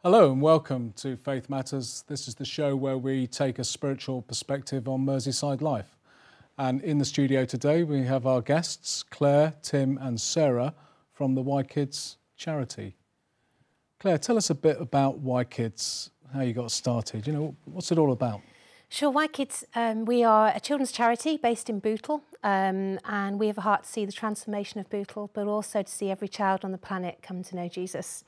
Hello and welcome to Faith Matters. This is the show where we take a spiritual perspective on Merseyside life. And in the studio today we have our guests, Claire, Tim and Sarah from the YKids charity. Claire, tell us a bit about YKids, how you got started. You know, what's it all about? Sure, YKids, we are a children's charity based in Bootle, and we have a heart to see the transformation of Bootle, but also to see every child on the planet come to know Jesus.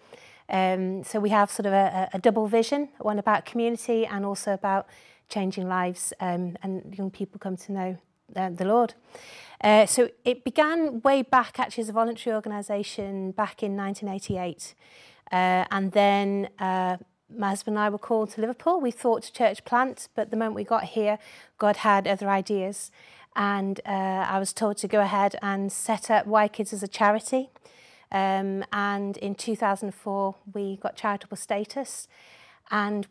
So we have sort of a double vision, one about community and also about changing lives and young people come to know the Lord. So it began way back actually as a voluntary organisation back in 1988. And then my husband and I were called to Liverpool. We thought to church plant, but the moment we got here, God had other ideas. And I was told to go ahead and set up YKids as a charity. And in 2004 we got charitable status, and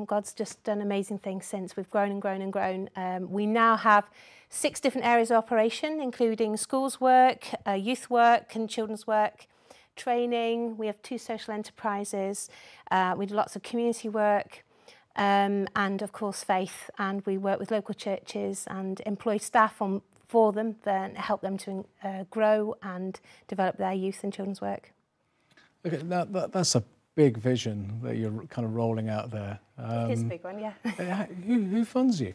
God's just done amazing things since. We've grown and grown and grown. We now have 6 different areas of operation, including schools work, youth work and children's work, training. We have 2 social enterprises. We do lots of community work, and of course faith, and we work with local churches and employ staff for them, then help them to grow and develop their youth and children's work. Okay, that's a big vision that you're kind of rolling out there. It is a big one, yeah. Who funds you?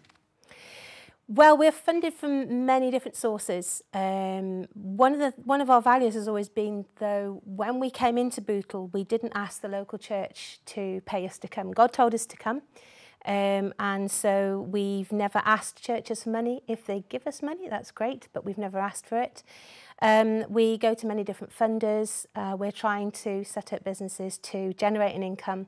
Well, we're funded from many different sources. One of our values has always been, though, when we came into Bootle, we didn't ask the local church to pay us to come. God told us to come. And so we've never asked churches for money. If they give us money, that's great, but we've never asked for it. We go to many different funders. We're trying to set up businesses to generate an income.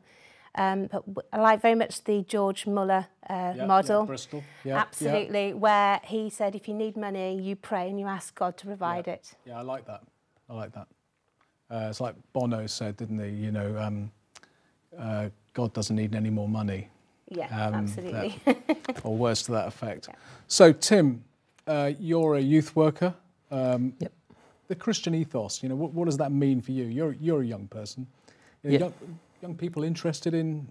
But I like very much the George Muller model. Yeah, Bristol. Yeah, absolutely, yeah. Where he said, if you need money, you pray and you ask God to provide it. Yeah, I like that. I like that. It's like Bono said, didn't he? You know, God doesn't need any more money. Yeah, absolutely. Or words to that effect. Yeah. So, Tim, you're a youth worker. Yep. The Christian ethos, you know, what does that mean for you? You're a young person. You know, young people interested in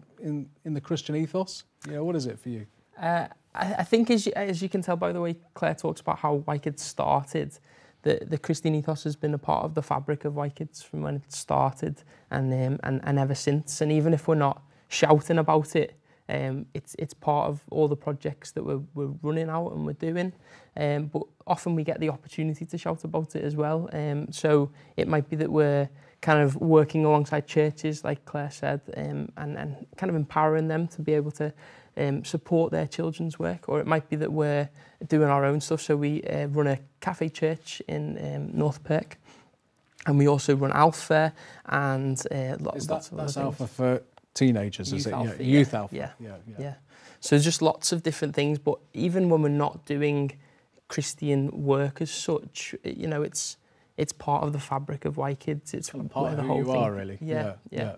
the Christian ethos? You know, what is it for you? I think as you can tell by the way Claire talks about how YKids started, the Christian ethos has been a part of the fabric of YKids from when it started and ever since. And even if we're not shouting about it, it's part of all the projects that we're running out and we're doing. But often we get the opportunity to shout about it as well. So it might be that we're kind of working alongside churches, like Claire said, and kind of empowering them to be able to support their children's work. Or it might be that we're doing our own stuff. So we run a cafe church in North Perk. And we also run Alpha and lots of other That's things. Alpha for teenagers, Youth is it? Alpha, yeah. Youth Alpha. Yeah. So just lots of different things. But even when we're not doing Christian work as such, you know, it's part of the fabric of YKids. It's kind of part of the who whole you thing. are, really. Yeah.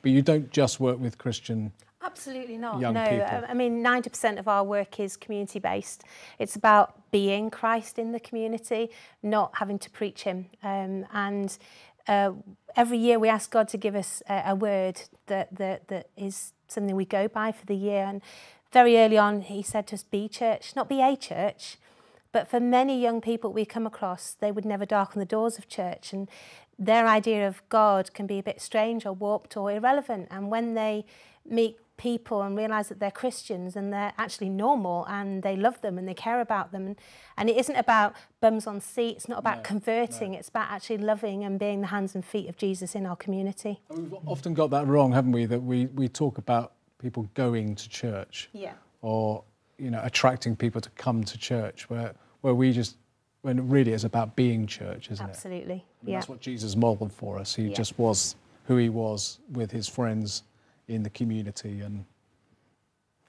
But you don't just work with Christian Absolutely not. young no, people. I mean, 90% of our work is community-based. It's about being Christ in the community, not having to preach him. And every year we ask God to give us a word that is something we go by for the year. And very early on, he said to us, be church, not be a church. But for many young people we come across, they would never darken the doors of church. And their idea of God can be a bit strange or warped or irrelevant. And when they meet people and realise that they're Christians and they're actually normal and they love them and they care about them. And it isn't about bums on seats, it's not about converting, it's about actually loving and being the hands and feet of Jesus in our community. We've often got that wrong, haven't we? That we talk about people going to church. Yeah. Or, you know, attracting people to come to church where we just, when really it's about being church, isn't it? Absolutely, yeah. That's what Jesus modelled for us. He just was who he was with his friends in the community, and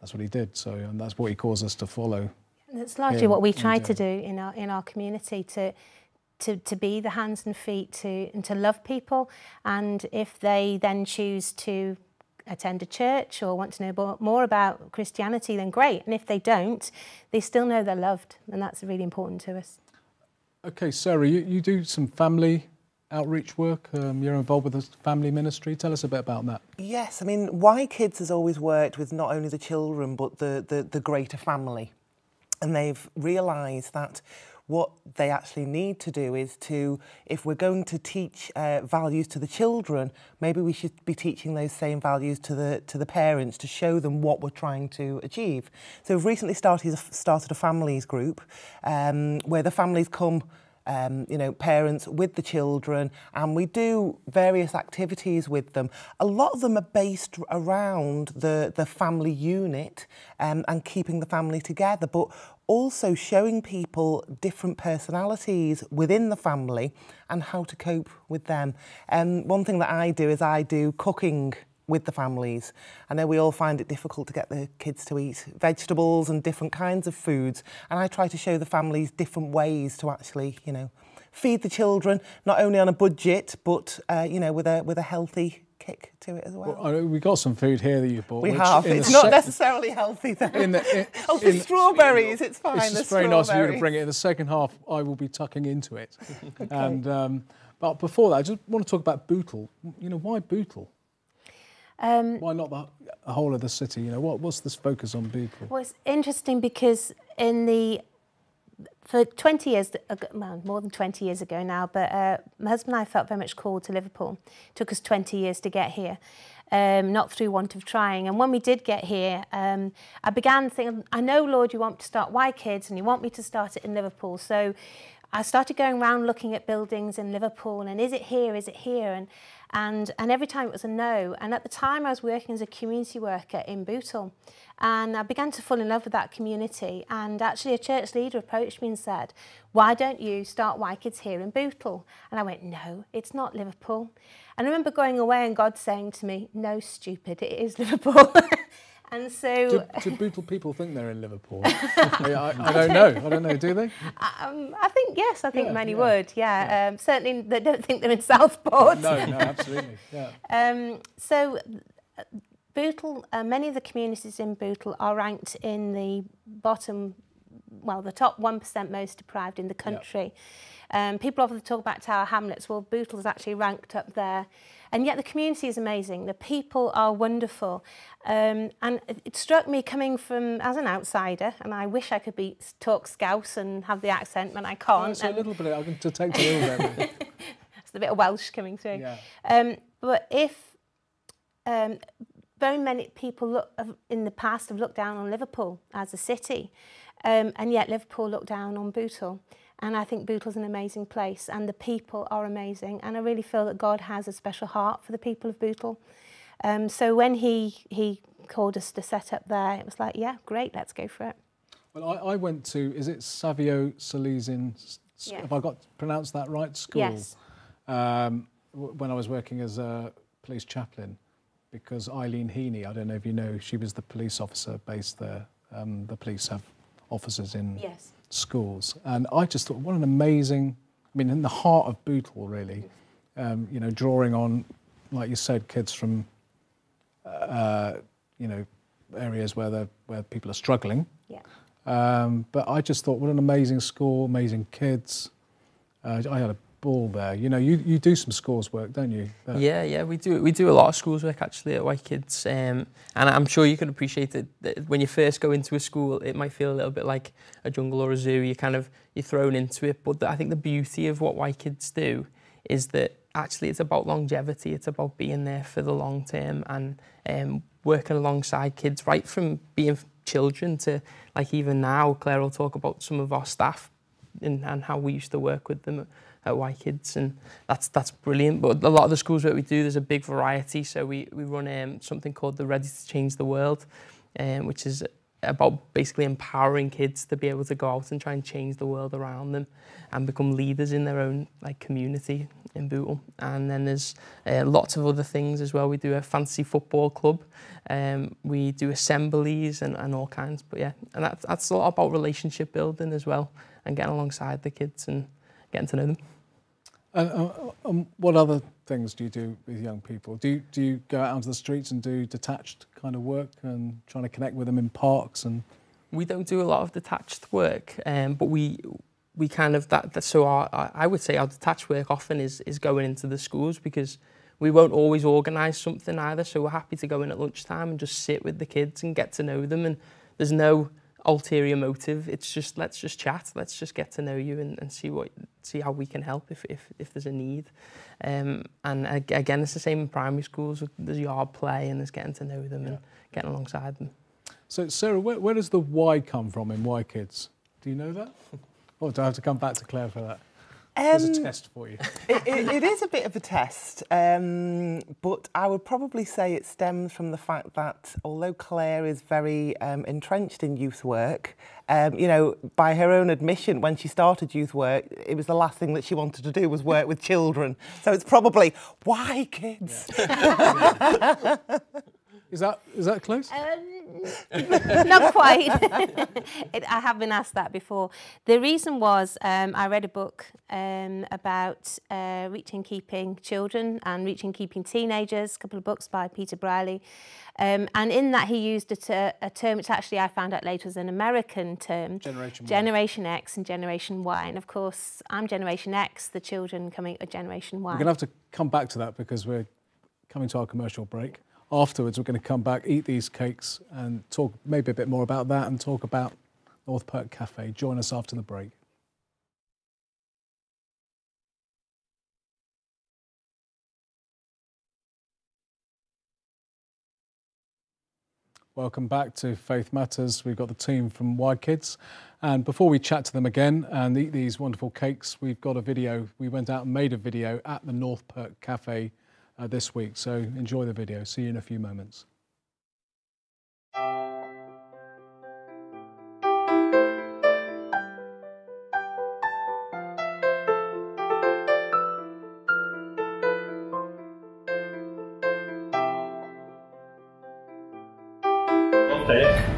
that's what he did. So, and that's what he calls us to follow. And it's largely what we try to do in our community, to to be the hands and feet and to love people. And if they then choose to attend a church or want to know more about Christianity, then great. And if they don't, they still know they're loved, and that's really important to us. Okay, Sarah, you do some family outreach work. You're involved with the family ministry. Tell us a bit about that. Yes, I mean, YKids has always worked with not only the children but the greater family, and they've realised that what they actually need to do is to, if we're going to teach values to the children, maybe we should be teaching those same values to the parents to show them what we're trying to achieve. So we've recently started a families group where the families come, you know, parents with the children, and we do various activities with them. A lot of them are based around the family unit and keeping the family together, but also showing people different personalities within the family and how to cope with them. One thing that I do is I do cooking with the families. I know we all find it difficult to get the kids to eat vegetables and different kinds of foods, and I try to show the families different ways to actually, you know, feed the children, not only on a budget, but you know, with a healthy kick to it as well. We got some food here that you bought. We have. It's not necessarily healthy though. The strawberries, it's fine. It's just very nice of you to bring it. In the second half, I will be tucking into it. Okay. And but before that, I just want to talk about Bootle. You know, why Bootle? Why not the whole of the city? You know, what's this focus on Bootle? Well, it's interesting because for 20 years, well, more than 20 years ago now, but my husband and I felt very much called to Liverpool. It took us 20 years to get here, not through want of trying. And when we did get here, I began thinking, I know, Lord, you want me to start YKids and you want me to start it in Liverpool. So I started going around looking at buildings in Liverpool and is it here, is it here? And every time it was a no. And at the time I was working as a community worker in Bootle, and I began to fall in love with that community. And actually a church leader approached me and said, why don't you start YKids here in Bootle? And I went, no, it's not Liverpool. And I remember going away and God saying to me, no, stupid, it is Liverpool. And so, do Bootle people think they're in Liverpool? I don't know. I don't know. Do they? I think yes. I think many would. Yeah. Certainly, they don't think they're in Southport. No, absolutely. Yeah. So, Bootle. Many of the communities in Bootle are ranked in the bottom, well, the top 1% most deprived in the country. People often talk about Tower Hamlets. Well, Bootle is actually ranked up there. And yet the community is amazing. The people are wonderful. And it struck me coming from, as an outsider, and I wish I could talk Scouse and have the accent, but I can't. Oh, so a little bit, I can detect a little bit. It's a bit of Welsh coming through. Yeah. But if very many people in the past have looked down on Liverpool as a city, and yet Liverpool looked down on Bootle. And I think Bootle's an amazing place and the people are amazing. And I really feel that God has a special heart for the people of Bootle. So when he called us to set up there, it was like, yeah, great, let's go for it. Well, I went to, is it Savio Salesian, have I got pronounced that right, school? Yes. When I was working as a police chaplain, because Eileen Heaney, I don't know if you know, she was the police officer based there. The police have officers in schools. And I just thought, what an amazing, I mean, in the heart of Bootle, really, you know, drawing on, like you said, kids from, you know, areas where people are struggling. Yeah. But I just thought, what an amazing school, amazing kids. I had a ball there. You know, you do some schools work, don't you? Yeah, we do a lot of schools work actually at YKids, and I'm sure you can appreciate that when you first go into a school, it might feel a little bit like a jungle or a zoo. You're thrown into it, but I think the beauty of what YKids do is that actually it's about longevity. It's about being there for the long term and working alongside kids, right from being children to, like, even now, Claire will talk about some of our staff and how we used to work with them at YKids, and that's brilliant. But a lot of the schools that we do, there's a big variety. So we run something called the Ready to Change the World, which is about basically empowering kids to be able to go out and try and change the world around them and become leaders in their own community in Bootle. And then there's lots of other things as well. We do a fantasy football club, we do assemblies and all kinds. But yeah, and that's a lot about relationship building as well and getting alongside the kids and getting to know them. And what other things do you do with young people? Do you go out onto the streets and do detached kind of work and trying to connect with them in parks? And we don't do a lot of detached work, but we kind of I would say our detached work often is going into the schools, because we won't always organise something either. So we're happy to go in at lunchtime and just sit with the kids and get to know them, and there's no ulterior motive. It's just, let's just chat, let's just get to know you and see how we can help if there's a need. And again, it's the same in primary schools. There's yard play and there's getting to know them and getting alongside them. So Sarah, where does the Y come from in YKids? Do you know that? Or do I have to come back to Claire for that? There's a test for you. It is a bit of a test, but I would probably say it stems from the fact that although Claire is very entrenched in youth work, you know, by her own admission, when she started youth work, it was the last thing that she wanted to do was work with children. So it's probably YKids. Yeah. Is that close? Not quite. I have been asked that before. The reason was I read a book about reaching keeping children and reaching keeping teenagers, a couple of books by Peter Briley. And in that he used a term which actually I found out later was an American term. Generation X and Generation Y. And of course, I'm Generation X, the children coming at Generation Y. We're going to have to come back to that because we're coming to our commercial break. Afterwards, we're going to come back, eat these cakes and talk maybe a bit more about that and talk about North Perk Cafe. Join us after the break. Welcome back to Faith Matters. We've got the team from YKids. And before we chat to them again and eat these wonderful cakes, we've got a video. We went out and made a video at the North Perk Cafe this week. So enjoy the video. See you in a few moments.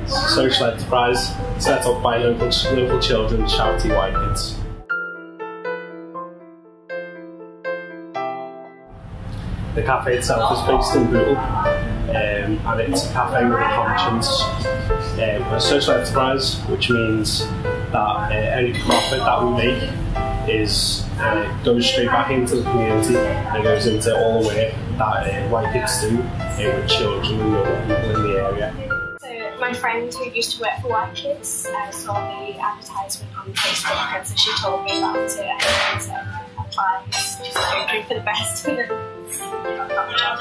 Social enterprise set up by local children's charity YKids. The cafe itself is based in Bootle, and it's a cafe with a conscience. We're a social enterprise, which means that any profit that we make goes straight back into the community and goes into all the work that YKids do with children and young people in the area. My friend who used to work for YKids saw the advertisement on Facebook, and so she told me about it and applied, just hoping for the best, and then got the job.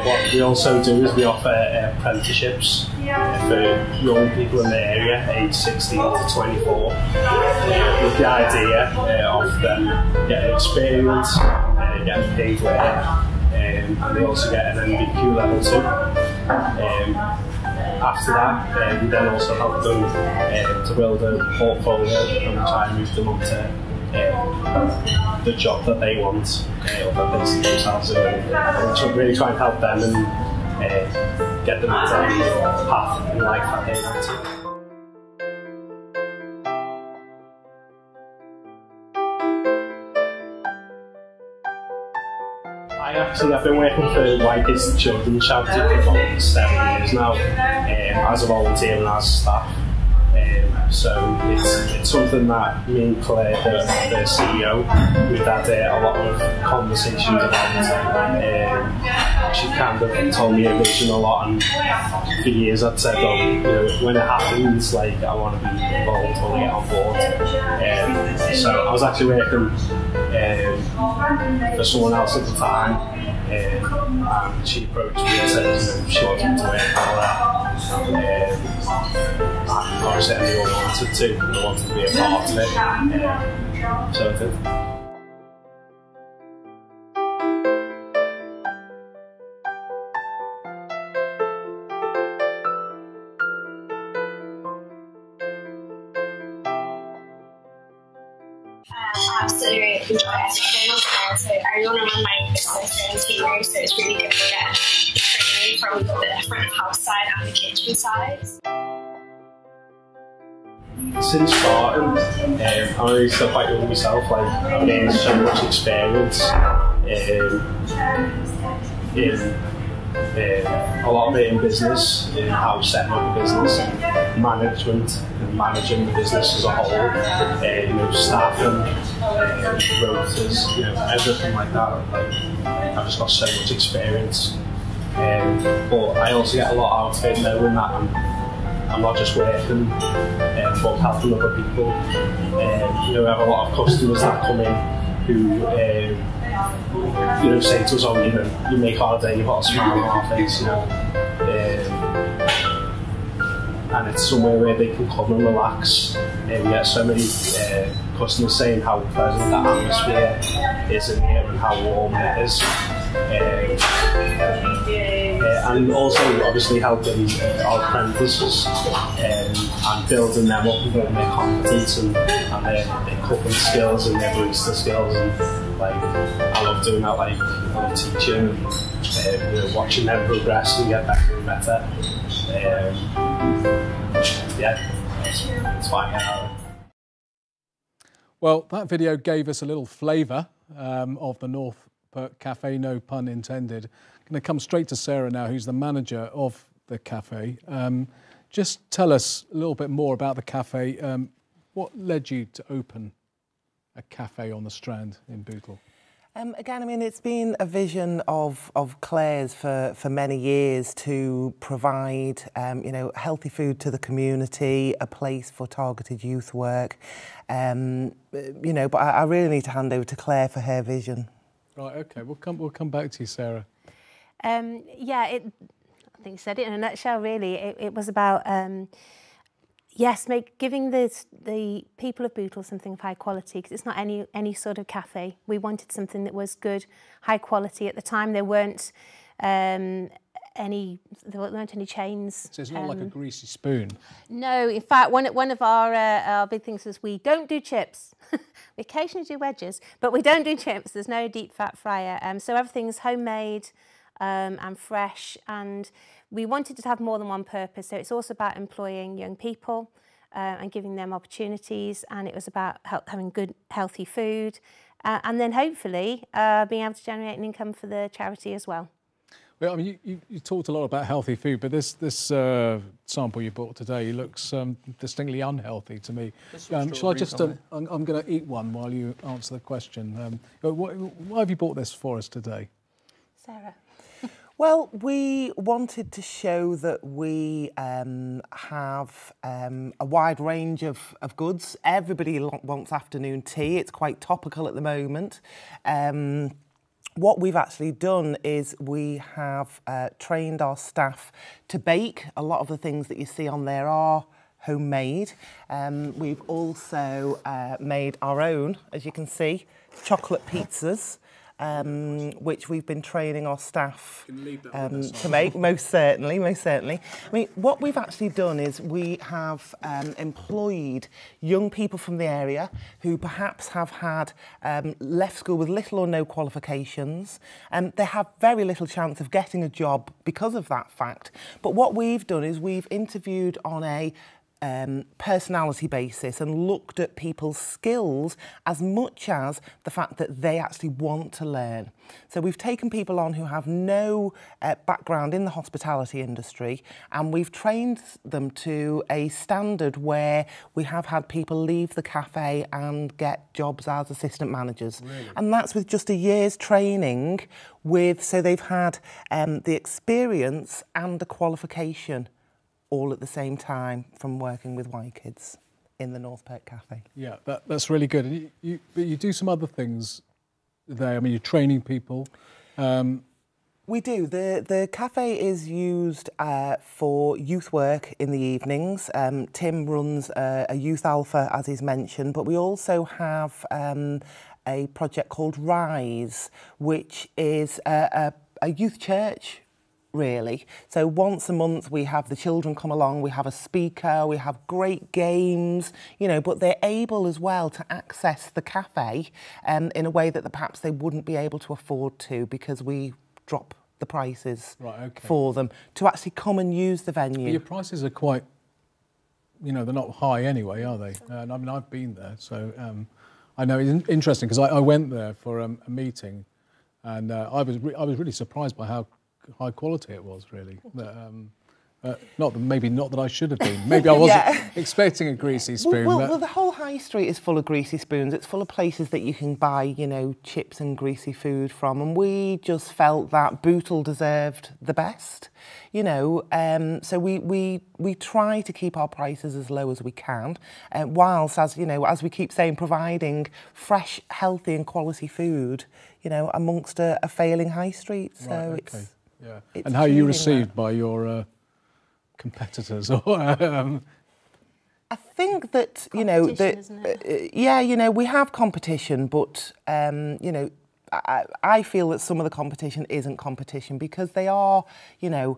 What we also do is we offer apprenticeships for young people in the area, aged 16 to 24, with the idea of them getting experience, getting paid work. And they also get an MBQ level 2. After that, we then also help them to build a portfolio and try and move them on to the job that they want, or that they see themselves in. And really try and help them and get them into the path in life that they want to. I've been working for YKids Children's Charity for about 7 years now, as a volunteer and as staff. So it's something that me and Claire, the CEO, we've had a lot of conversations about. She kind of told me a vision a lot, and for years I'd said, you know, when it happens, like, I want to be involved, I want to get on board. So I was actually working for someone else at the time. And she approached me and said, you know, she wanted me to work for her. And obviously everyone wanted to, and I wanted to be a part of it. So I did. I absolutely enjoy everything. So I run my business in team, so it's really good to get training from the front of house side and the kitchen side. since starting, I'm only still quite young myself, like I've gained so much experience in a lot of it in business, in how setting up a business, and management, and managing the business as a whole, you know, staffing, rotas, you know, everything like that. Like, I've just got so much experience, but I also get a lot out of it knowing that I'm not just working, but helping other people. You know, we have a lot of customers that come in who, you know, say to us, oh, you know, you make our day, you've got a smile on our face, you know. And it's somewhere where they can come and relax. We get so many customers saying how pleasant that atmosphere is in here and how warm it is. And also obviously helping our apprentices and building them up and building their confidence and their cooking skills and their barista skills, and like I love doing that, like I love teaching and you know, watching them progress and get better and better. Yeah, it's fine. Well, that video gave us a little flavour of the North Perk Cafe, no pun intended. I'm going to come straight to Sarah now, who's the manager of the cafe. Just tell us a little bit more about the cafe. What led you to open a cafe on the Strand in Bootle? Again, I mean, it's been a vision of Claire's for many years to provide, you know, healthy food to the community, a place for targeted youth work, you know, but I really need to hand over to Claire for her vision. Right, okay, we'll come back to you, Sarah. Yeah, I think you said it in a nutshell, really. It was about, yes, giving the people of Bootle something of high quality, because it's not any sort of cafe. We wanted something that was good, high quality. At the time, there weren't any chains. So it's not like a greasy spoon. No, in fact, one of our big things was we don't do chips. We occasionally do wedges, but we don't do chips. There's no deep fat fryer. So everything's homemade and fresh, and we wanted to have more than one purpose. So it's also about employing young people and giving them opportunities, and it was about having good, healthy food, and then hopefully being able to generate an income for the charity as well. Well, I mean, you talked a lot about healthy food, but this sample you brought today looks distinctly unhealthy to me. Shall I just? I'm going to eat one while you answer the question. Why have you brought this for us today, Sarah? Well, we wanted to show that we have a wide range of goods. Everybody wants afternoon tea. It's quite topical at the moment. What we've actually done is we have trained our staff to bake. A lot of the things that you see on there are homemade. We've also made our own, as you can see, chocolate pizzas, which we've been training our staff to make, most certainly. I mean, what we've actually done is we have employed young people from the area who perhaps have had left school with little or no qualifications, and they have very little chance of getting a job because of that fact. But what we've done is we've interviewed on a personality basis and looked at people's skills as much as the fact that they actually want to learn. So we've taken people on who have no background in the hospitality industry, and we've trained them to a standard where we have had people leave the cafe and get jobs as assistant managers. Really? And that's with just a year's training so they've had the experience and the qualification all at the same time from working with YKids in the North Perk Cafe. Yeah, that's really good. And but you do some other things there. I mean, you're training people. We do. The cafe is used for youth work in the evenings. Tim runs a youth alpha, as is mentioned, but we also have a project called Rise, which is a youth church, really. So once a month we have the children come along, we have a speaker, we have great games, you know, but they're able as well to access the cafe in a way that perhaps they wouldn't be able to afford to, because we drop the prices for them to actually come and use the venue. But your prices are quite you know, they're not high anyway, are they? And I mean, I've been there, so I know it's interesting because I went there for a meeting, and I was really surprised by how high quality it was, really. Maybe not that I should have been. Maybe I wasn't expecting a greasy spoon. Well, the whole high street is full of greasy spoons. It's full of places that you can buy, you know, chips and greasy food from. And we just felt that Bootle deserved the best, you know. So we try to keep our prices as low as we can, whilst, as you know, as we keep saying, providing fresh, healthy, and quality food, you know, amongst a failing high street. So right, okay. it's and how are you received by your competitors? Or I think that, you know, yeah, you know, we have competition, but you know, I feel that some of the competition isn't competition because they are, you know,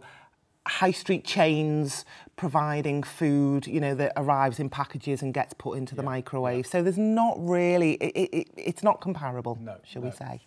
high street chains providing food, you know, that arrives in packages and gets put into the microwave. So there's not really, it's not comparable, shall we say.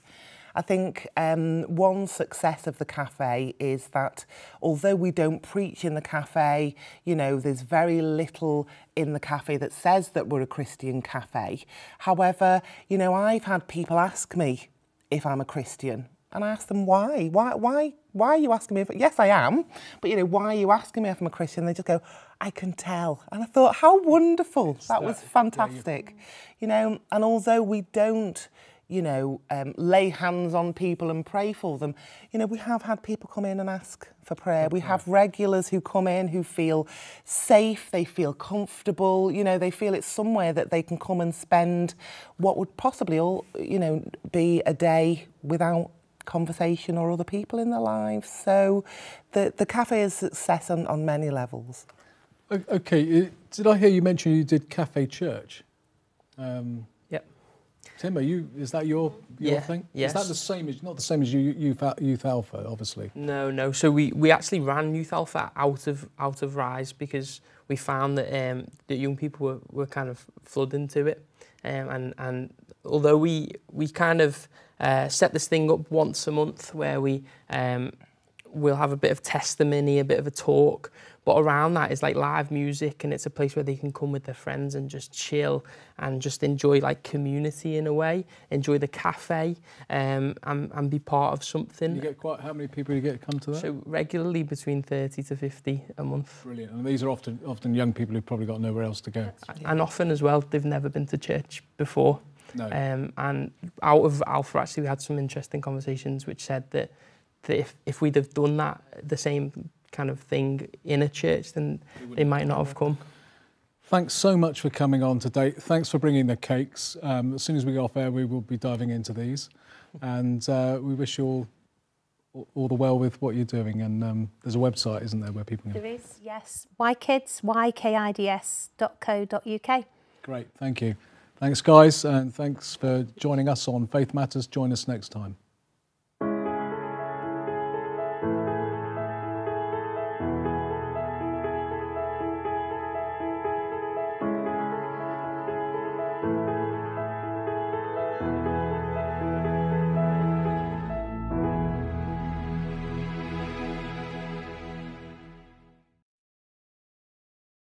I think one success of the cafe is that although we don't preach in the cafe, you know, there's very little in the cafe that says that we're a Christian cafe. However, you know, I've had people ask me if I'm a Christian, and I ask them why. Why are you asking me? Yes, I am, but you know, why are you asking me if I'm a Christian? They just go, I can tell. And I thought, how wonderful! That was fantastic, you know. And although we don't, you know, lay hands on people and pray for them, you know, we have had people come in and ask for prayer. We have regulars who come in who feel safe, they feel comfortable, you know, they feel it's somewhere that they can come and spend what would possibly all, you know, be a day without conversation or other people in their lives. So the cafe is a success on many levels. Okay, did I hear you mention you did Cafe Church? Tim, is that your thing? Yes. Is that the same as, not the same as Youth Alpha, obviously? No. So we actually ran Youth Alpha out of Rise because we found that that young people were kind of flooding to it, and although we kind of set this thing up once a month where we'll have a bit of testimony, a bit of a talk. But around that is like live music, and it's a place where they can come with their friends and just chill and just enjoy like community in a way, enjoy the cafe, and be part of something. You get how many people do you get come to that? So regularly between 30 to 50 a month. Brilliant. And these are often young people who've probably got nowhere else to go. And often as well, they've never been to church before. No. And out of Alpha, actually, we had some interesting conversations which said that if we'd have done that, the same kind of thing in a church, then they might not have come. Thanks so much for coming on today. Thanks for bringing the cakes. As soon as we get off air, we will be diving into these. And we wish you all the well with what you're doing. And there's a website, isn't there, where people can... There is, yes. YKids, YKids.co.uk. Great, thank you. Thanks, guys, and thanks for joining us on Faith Matters. Join us next time.